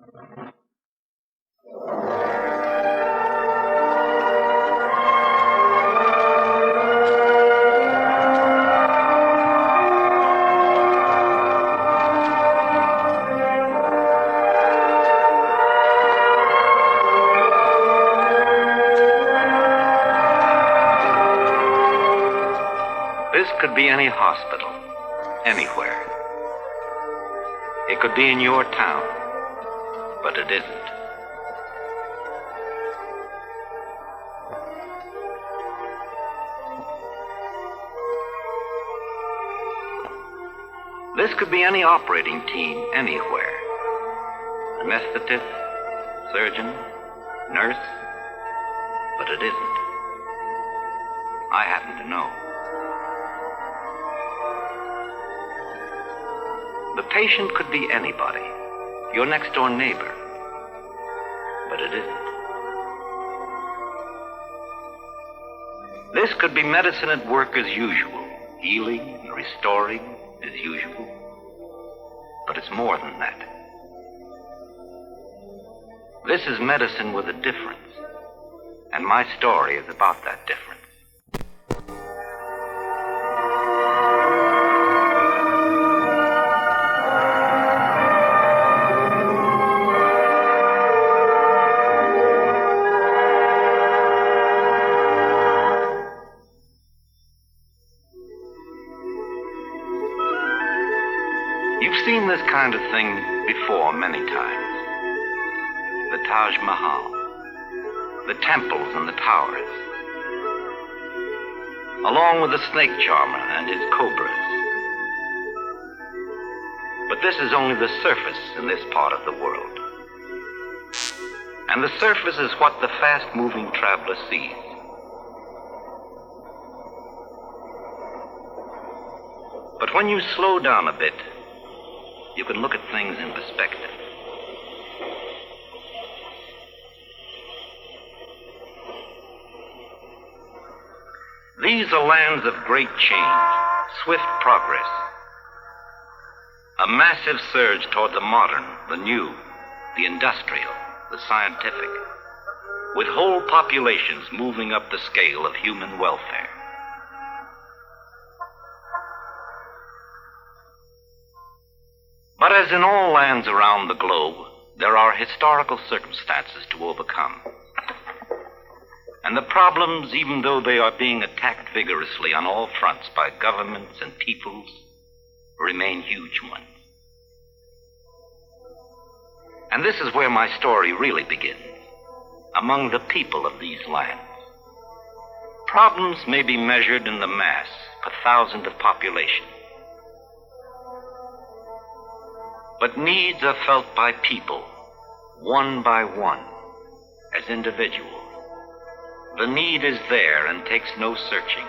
This could be any hospital, anywhere. It could be in your town, but it isn't. This could be any operating team, anywhere. Anesthetist, surgeon, nurse, but it isn't. I happen to know. The patient could be anybody, your next-door neighbor, but it isn't. This could be medicine at work as usual, healing and restoring as usual, but it's more than that. This is medicine with a difference, and my story is about that difference. You've seen this kind of thing before many times. The Taj Mahal, the temples and the towers, along with the snake charmer and his cobras. But this is only the surface in this part of the world. And the surface is what the fast-moving traveler sees. But when you slow down a bit, you can look at things in perspective. These are lands of great change, swift progress, a massive surge toward the modern, the new, the industrial, the scientific, with whole populations moving up the scale of human welfare. But as in all lands around the globe, there are historical circumstances to overcome. And the problems, even though they are being attacked vigorously on all fronts by governments and peoples, remain huge ones. And this is where my story really begins, among the people of these lands. Problems may be measured in the mass per thousand of population. But needs are felt by people, one by one, as individuals. The need is there and takes no searching.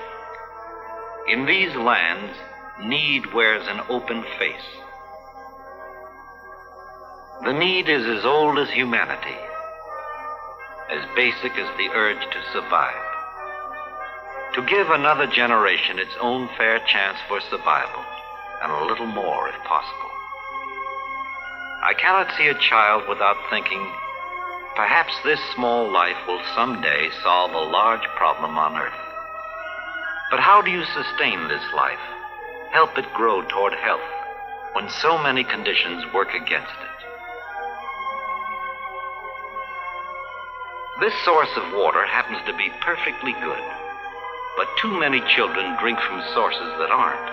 In these lands, need wears an open face. The need is as old as humanity, as basic as the urge to survive. To give another generation its own fair chance for survival, and a little more if possible. I cannot see a child without thinking, perhaps this small life will someday solve a large problem on Earth. But how do you sustain this life, help it grow toward health, when so many conditions work against it? This source of water happens to be perfectly good, but too many children drink from sources that aren't.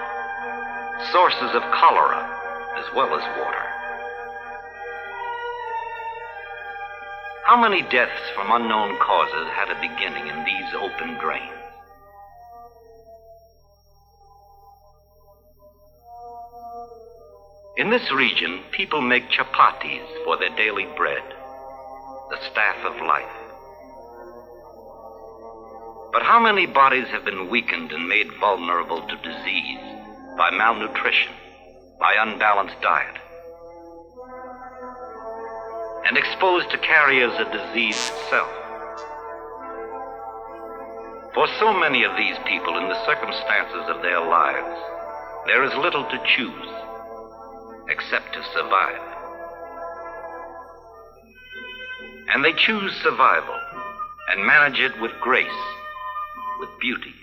Sources of cholera as well as water. How many deaths from unknown causes had a beginning in these open drains? In this region, people make chapatis for their daily bread, the staff of life. But how many bodies have been weakened and made vulnerable to disease by malnutrition, by unbalanced diet, and exposed to carry as a disease itself? For so many of these people, in the circumstances of their lives, there is little to choose except to survive. And they choose survival and manage it with grace, with beauty.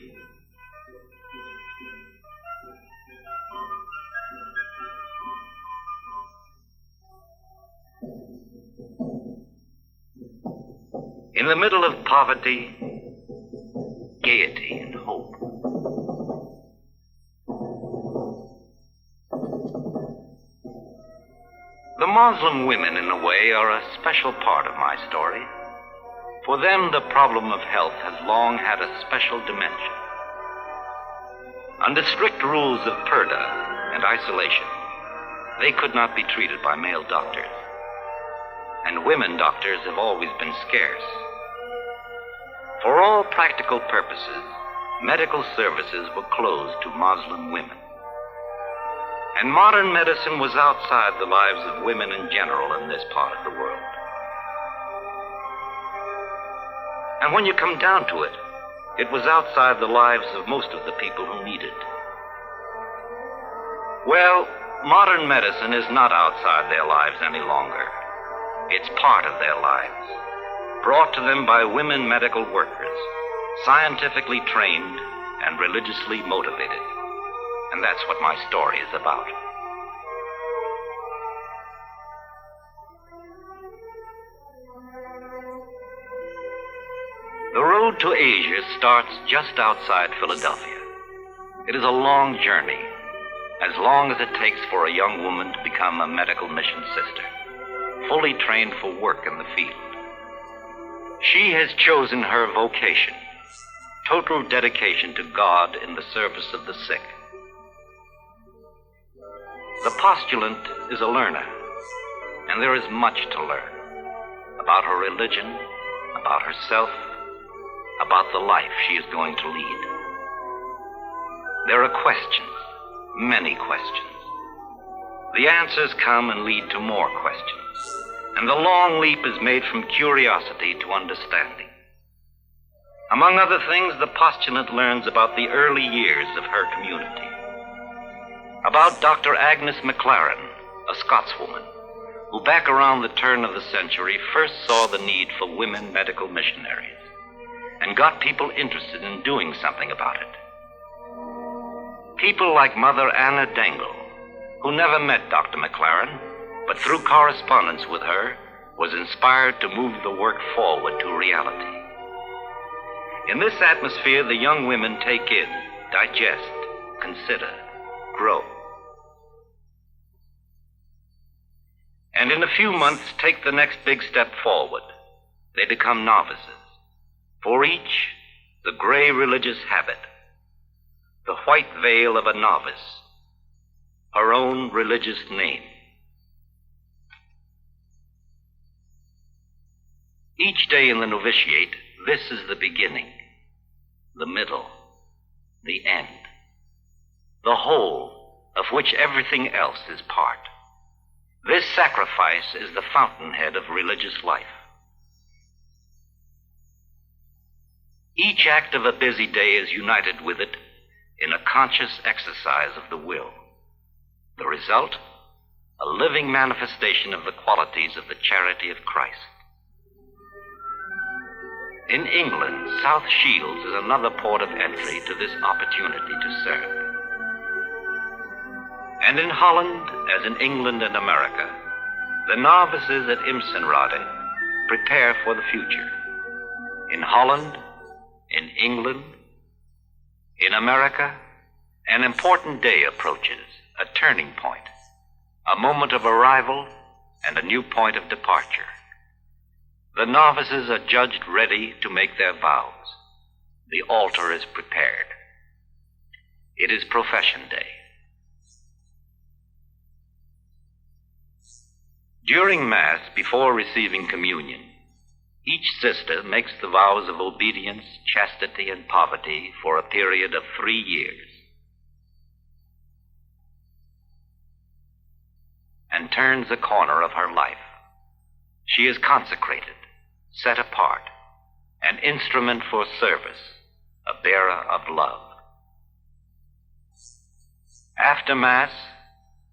In the middle of poverty, gaiety and hope. The Muslim women, in a way, are a special part of my story. For them, the problem of health has long had a special dimension. Under strict rules of purdah and isolation, they could not be treated by male doctors. And women doctors have always been scarce. For all practical purposes, medical services were closed to Muslim women. And modern medicine was outside the lives of women in general in this part of the world. And when you come down to it, it was outside the lives of most of the people who need it. Well, modern medicine is not outside their lives any longer. It's part of their lives, brought to them by women medical workers, scientifically trained and religiously motivated. And that's what my story is about. The road to Asia starts just outside Philadelphia. It is a long journey, as long as it takes for a young woman to become a medical mission sister, fully trained for work in the field. She has chosen her vocation, total dedication to God in the service of the sick. The postulant is a learner, and there is much to learn about her religion, about herself, about the life she is going to lead. There are questions, many questions. The answers come and lead to more questions, and the long leap is made from curiosity to understanding. Among other things, the postulant learns about the early years of her community. About Dr. Agnes McLaren, a Scotswoman, who back around the turn of the century first saw the need for women medical missionaries and got people interested in doing something about it. People like Mother Anna Dangle, who never met Dr. McLaren, but through correspondence with her was inspired to move the work forward to reality. In this atmosphere, the young women take in, digest, consider, grow. And in a few months, take the next big step forward. They become novices. For each, the gray religious habit, the white veil of a novice, her own religious name. Each day in the novitiate, this is the beginning, the middle, the end, the whole of which everything else is part. This sacrifice is the fountainhead of religious life. Each act of a busy day is united with it in a conscious exercise of the will. The result, a living manifestation of the qualities of the charity of Christ. In England, South Shields is another port of entry to this opportunity to serve. And in Holland, as in England and America, the novices at Imsenrade prepare for the future. In Holland, in England, in America, an important day approaches, a turning point, a moment of arrival and a new point of departure. The novices are judged ready to make their vows. The altar is prepared. It is profession day. During Mass, before receiving communion, each sister makes the vows of obedience, chastity, and poverty for a period of 3 years, and turns a corner of her life. She is consecrated, set apart, an instrument for service, a bearer of love. After Mass,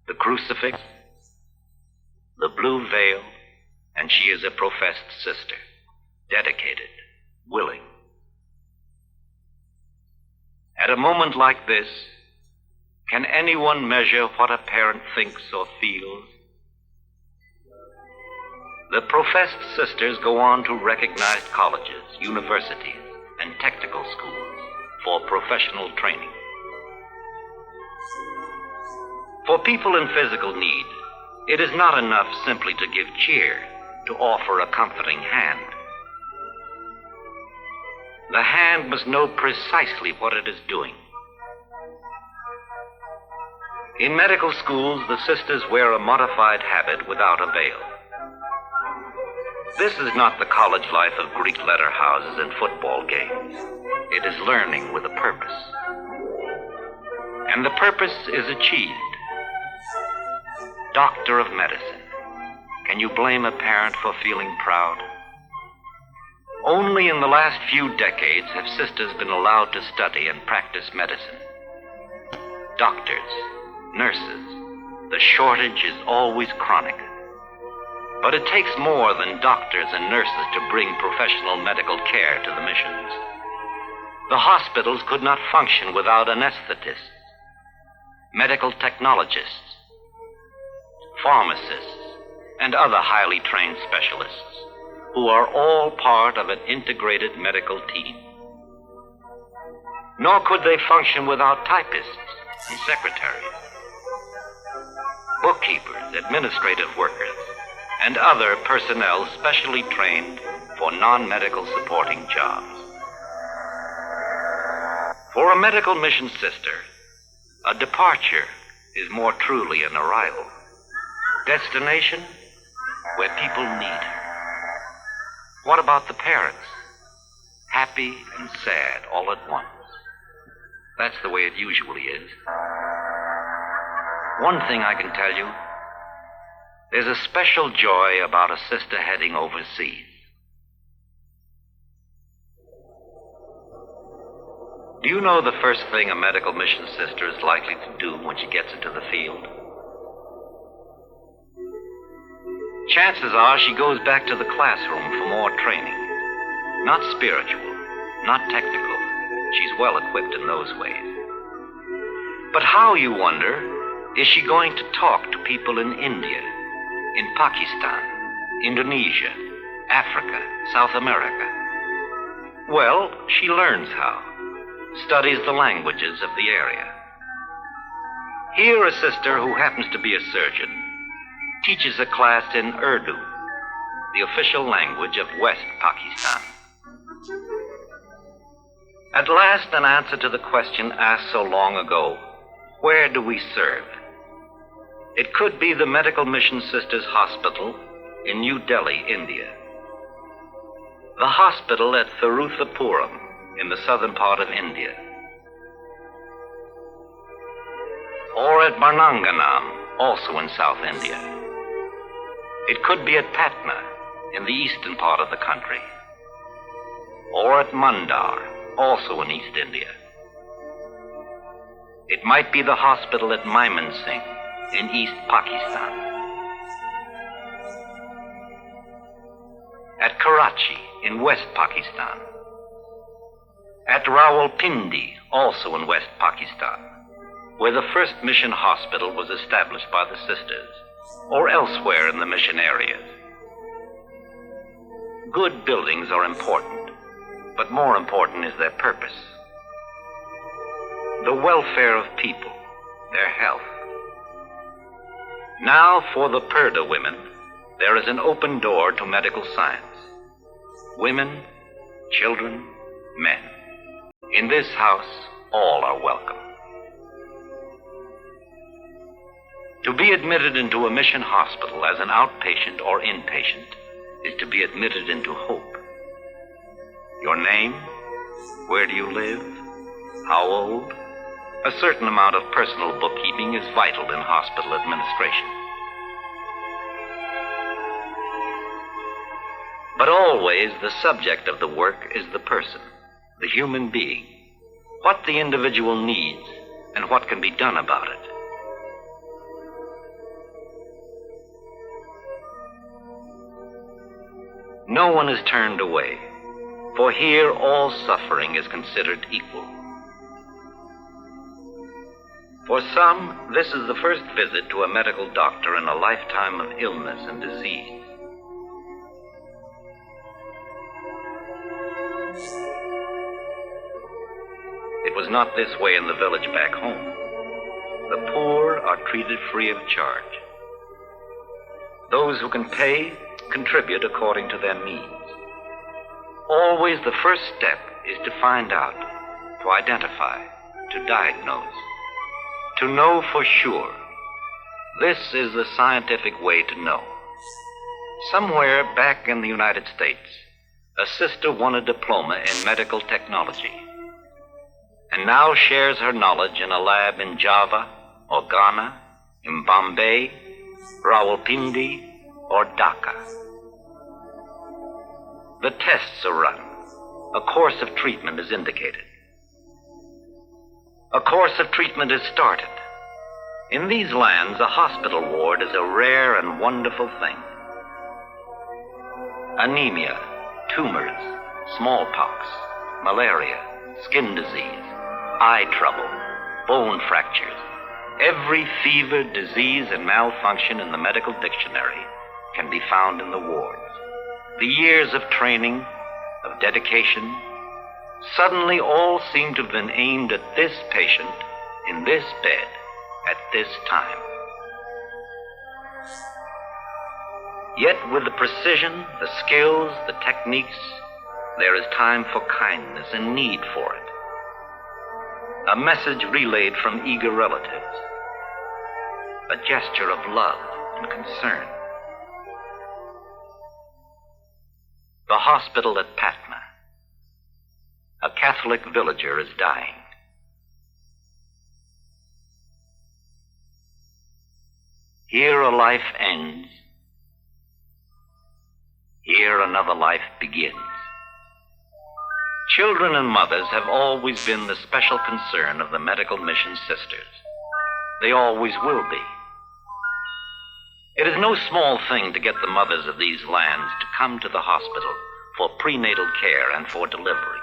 the crucifix, the blue veil, and she is a professed sister, dedicated, willing. At a moment like this, can anyone measure what a parent thinks or feels? The professed sisters go on to recognized colleges, universities, and technical schools for professional training. For people in physical need, it is not enough simply to give cheer, to offer a comforting hand. The hand must know precisely what it is doing. In medical schools, the sisters wear a modified habit without a veil. This is not the college life of Greek letter houses and football games. It is learning with a purpose. And the purpose is achieved. Doctor of medicine. Can you blame a parent for feeling proud? Only in the last few decades have sisters been allowed to study and practice medicine. Doctors, nurses, the shortage is always chronic. But it takes more than doctors and nurses to bring professional medical care to the missions. The hospitals could not function without anesthetists, medical technologists, pharmacists, and other highly trained specialists, who are all part of an integrated medical team. Nor could they function without typists and secretaries, bookkeepers, administrative workers, and other personnel specially trained for non-medical supporting jobs. For a medical mission sister, a departure is more truly an arrival. Destination, where people need her. What about the parents? Happy and sad all at once. That's the way it usually is. One thing I can tell you, there's a special joy about a sister heading overseas. Do you know the first thing a medical mission sister is likely to do when she gets into the field? Chances are she goes back to the classroom for more training. Not spiritual, not technical. She's well equipped in those ways. But how, you wonder, is she going to talk to people in India, in Pakistan, Indonesia, Africa, South America? Well, she learns how, studies the languages of the area. Here, a sister who happens to be a surgeon teaches a class in Urdu, the official language of West Pakistan. At last, an answer to the question asked so long ago, where do we serve? It could be the Medical Mission Sisters Hospital in New Delhi, India. The hospital at Thiruthapuram in the southern part of India. Or at Barnanganam, also in South India. It could be at Patna in the eastern part of the country. Or at Mandar, also in East India. It might be the hospital at Mymensingh in East Pakistan. At Karachi in West Pakistan. At Rawalpindi, also in West Pakistan, where the first mission hospital was established by the sisters, or elsewhere in the mission areas. Good buildings are important, but more important is their purpose. The welfare of people, their health. Now, for the Purdah women, there is an open door to medical science. Women, children, men. In this house, all are welcome. To be admitted into a mission hospital as an outpatient or inpatient is to be admitted into hope. Your name, where do you live, how old? A certain amount of personal bookkeeping is vital in hospital administration. But always the subject of the work is the person, the human being, what the individual needs and what can be done about it. No one is turned away, for here all suffering is considered equal. For some, this is the first visit to a medical doctor in a lifetime of illness and disease. It was not this way in the village back home. The poor are treated free of charge. Those who can pay contribute according to their means. Always the first step is to find out, to identify, to diagnose, to know for sure. This is the scientific way to know. Somewhere back in the United States, a sister won a diploma in medical technology and now shares her knowledge in a lab in Java or Ghana, in Bombay, Rawalpindi, or Dhaka. The tests are run. A course of treatment is indicated. A course of treatment is started. In these lands, a hospital ward is a rare and wonderful thing. Anemia, tumors, smallpox, malaria, skin disease, eye trouble, bone fractures. Every fever, disease, and malfunction in the medical dictionary can be found in the wards. The years of training, of dedication, suddenly all seem to have been aimed at this patient in this bed at this time. Yet with the precision, the skills, the techniques, there is time for kindness and need for it. A message relayed from eager relatives. A gesture of love and concern. The hospital at Patna. A Catholic villager is dying. Here a life ends. Here another life begins. Children and mothers have always been the special concern of the medical mission sisters. They always will be. It is no small thing to get the mothers of these lands to come to the hospital for prenatal care and for delivery.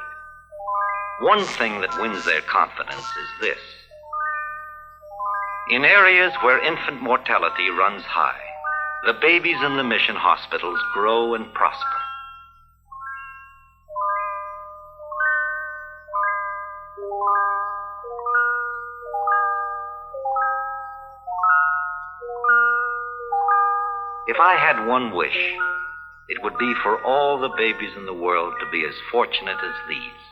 One thing that wins their confidence is this. In areas where infant mortality runs high, the babies in the mission hospitals grow and prosper. If I had one wish, it would be for all the babies in the world to be as fortunate as these.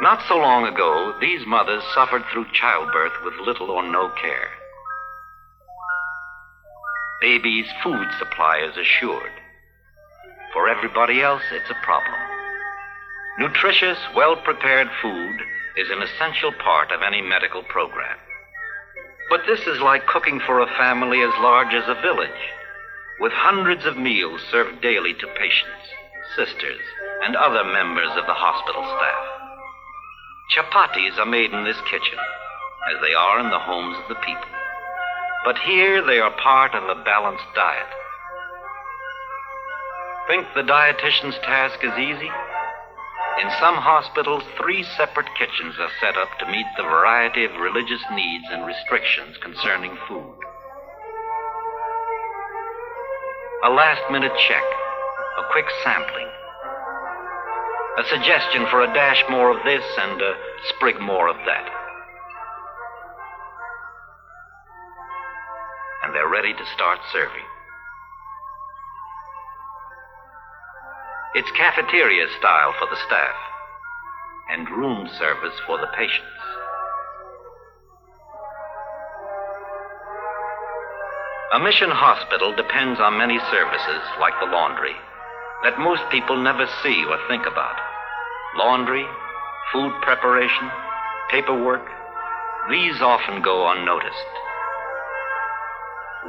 Not so long ago, these mothers suffered through childbirth with little or no care. Babies' food supply is assured. For everybody else, it's a problem. Nutritious, well-prepared food is an essential part of any medical program. But this is like cooking for a family as large as a village, with hundreds of meals served daily to patients, sisters, and other members of the hospital staff. Chapatis are made in this kitchen, as they are in the homes of the people. But here they are part of a balanced diet. Think the dietitian's task is easy? In some hospitals, 3 separate kitchens are set up to meet the variety of religious needs and restrictions concerning food. A last-minute check, a quick sampling, a suggestion for a dash more of this and a sprig more of that. And they're ready to start serving. It's cafeteria style for the staff and room service for the patients. A mission hospital depends on many services, like the laundry, that most people never see or think about. Laundry, food preparation, paperwork, these often go unnoticed.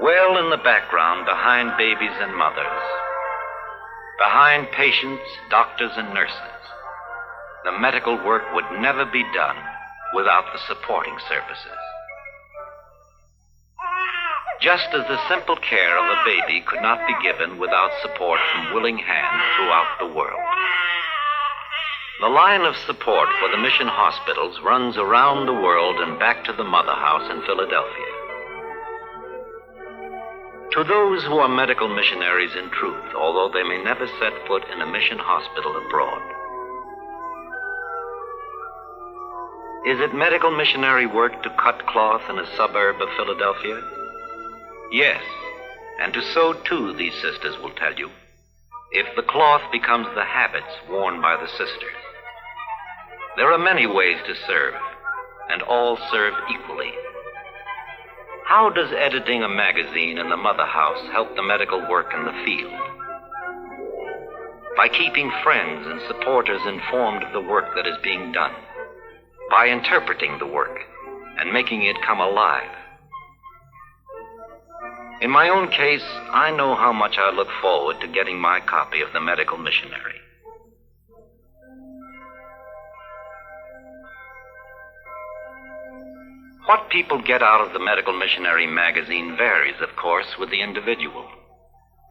Well in the background, behind babies and mothers, behind patients, doctors, and nurses, the medical work would never be done without the supporting services. just as the simple care of a baby could not be given without support from willing hands throughout the world. The line of support for the mission hospitals runs around the world and back to the Mother House in Philadelphia. To those who are medical missionaries in truth, although they may never set foot in a mission hospital abroad. Is it medical missionary work to cut cloth in a suburb of Philadelphia? Yes, and to sew too, these sisters will tell you, if the cloth becomes the habits worn by the sisters. There are many ways to serve, and all serve equally. How does editing a magazine in the Mother House help the medical work in the field? By keeping friends and supporters informed of the work that is being done, by interpreting the work and making it come alive. In my own case, I know how much I look forward to getting my copy of the Medical Missionary. What people get out of the Medical Missionary magazine varies, of course, with the individual.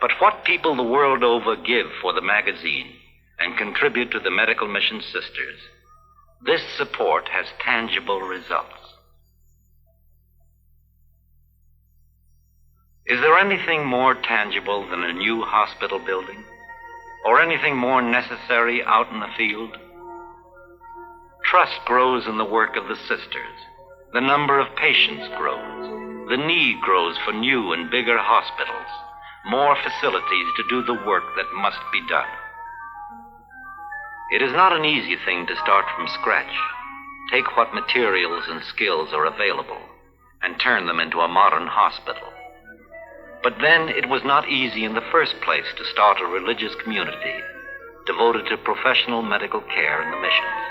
But what people the world over give for the magazine and contribute to the Medical Mission Sisters, this support has tangible results. Is there anything more tangible than a new hospital building? Or anything more necessary out in the field? Trust grows in the work of the sisters. The number of patients grows. The need grows for new and bigger hospitals, more facilities to do the work that must be done. It is not an easy thing to start from scratch, take what materials and skills are available, and turn them into a modern hospital. But then it was not easy in the first place to start a religious community devoted to professional medical care in the missions.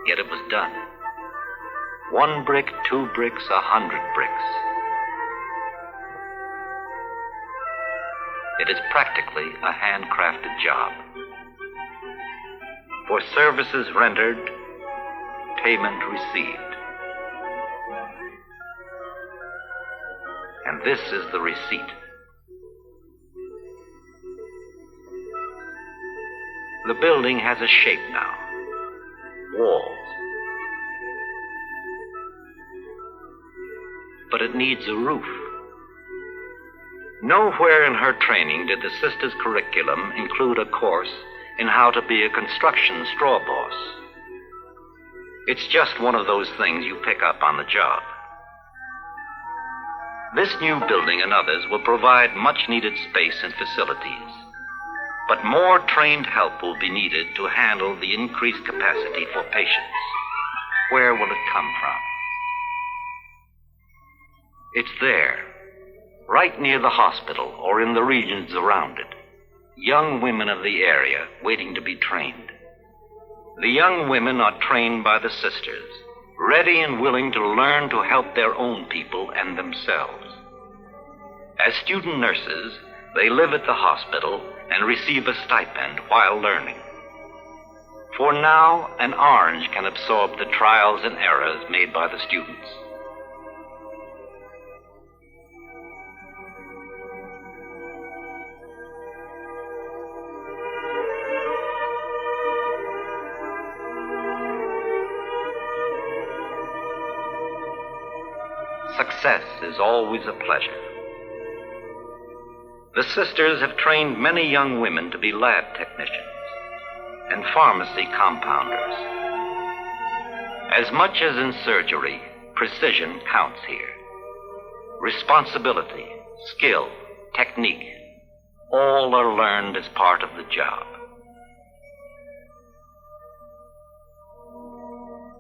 Yet it was done. 1 brick, 2 bricks, 100 bricks. It is practically a handcrafted job. For services rendered, payment received. And this is the receipt. The building has a shape now. Walls. But it needs a roof. Nowhere in her training did the sisters' curriculum include a course in how to be a construction straw boss. It's just one of those things you pick up on the job. This new building and others will provide much-needed space and facilities, but more trained help will be needed to handle the increased capacity for patients. Where will it come from? It's there, right near the hospital or in the regions around it. Young women of the area waiting to be trained. The young women are trained by the sisters, ready and willing to learn to help their own people and themselves. As student nurses, they live at the hospital and receive a stipend while learning. For now, an orange can absorb the trials and errors made by the students. Success is always a pleasure. The sisters have trained many young women to be lab technicians and pharmacy compounders. As much as in surgery, precision counts here. Responsibility, skill, technique, all are learned as part of the job.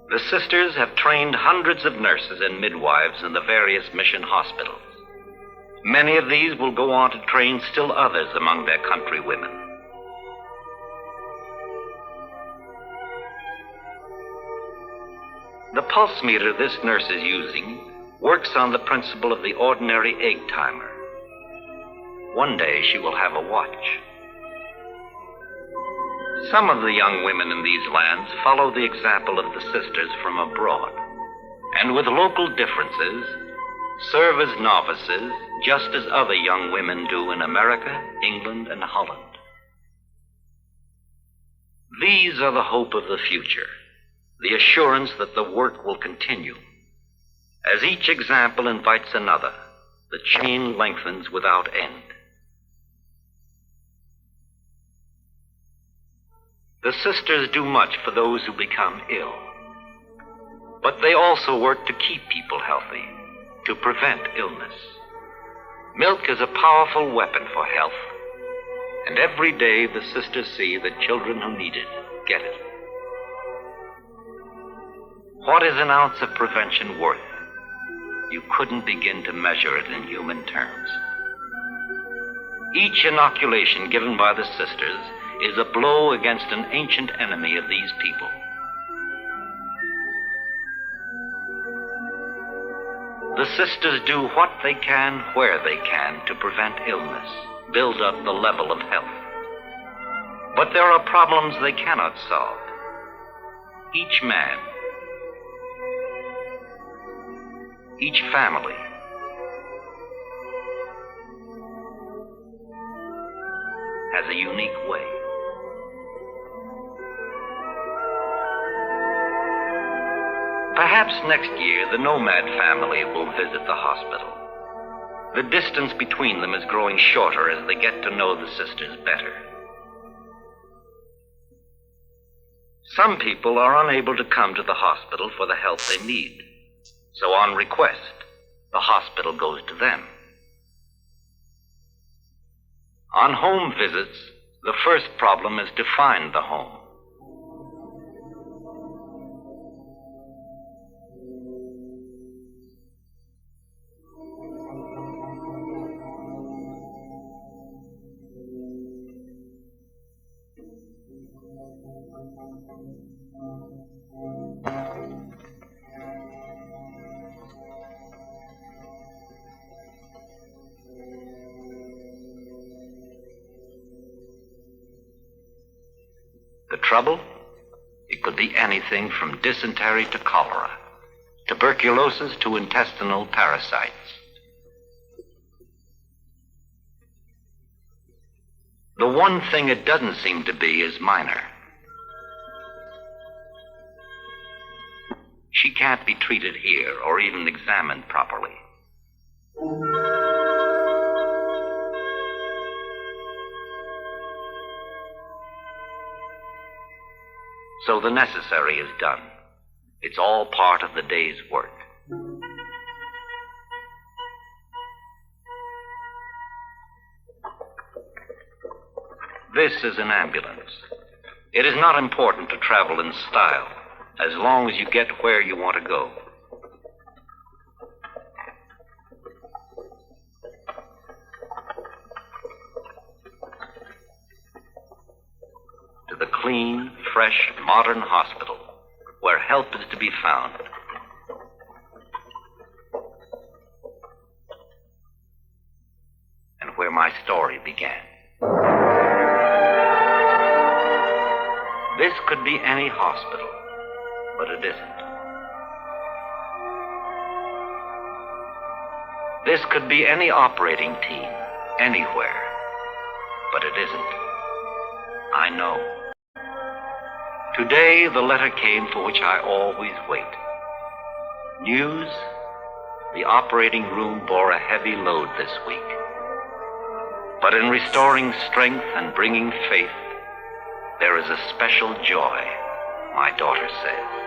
The sisters have trained hundreds of nurses and midwives in the various mission hospitals. Many of these will go on to train still others among their countrywomen. The pulse meter this nurse is using works on the principle of the ordinary egg timer. One day she will have a watch. Some of the young women in these lands follow the example of the sisters from abroad, and with local differences, serve as novices just as other young women do in America, England, and Holland. These are the hope of the future, the assurance that the work will continue. As each example invites another, the chain lengthens without end. The sisters do much for those who become ill, but they also work to keep people healthy, to prevent illness. Milk is a powerful weapon for health, and every day the sisters see that children who need it get it. What is an ounce of prevention worth? You couldn't begin to measure it in human terms. Each inoculation given by the sisters is a blow against an ancient enemy of these people. The sisters do what they can, where they can, to prevent illness, build up the level of health. But there are problems they cannot solve. Each man, each family, has a unique way. Perhaps next year the nomad family will visit the hospital. The distance between them is growing shorter as they get to know the sisters better. Some people are unable to come to the hospital for the help they need. So on request, the hospital goes to them. On home visits, the first problem is to find the home. The trouble? It could be anything from dysentery to cholera, tuberculosis to intestinal parasites. The one thing it doesn't seem to be is minor. She can't be treated here or even examined properly. So the necessary is done. It's all part of the day's work. This is an ambulance. It is not important to travel in style, as long as you get where you want to go. To the clean, fresh, modern hospital, where help is to be found. And where my story began. This could be any hospital, but it isn't. This could be any operating team, anywhere, but it isn't. I know. Today, the letter came for which I always wait. News: the operating room bore a heavy load this week. But in restoring strength and bringing faith, there is a special joy, my daughter says.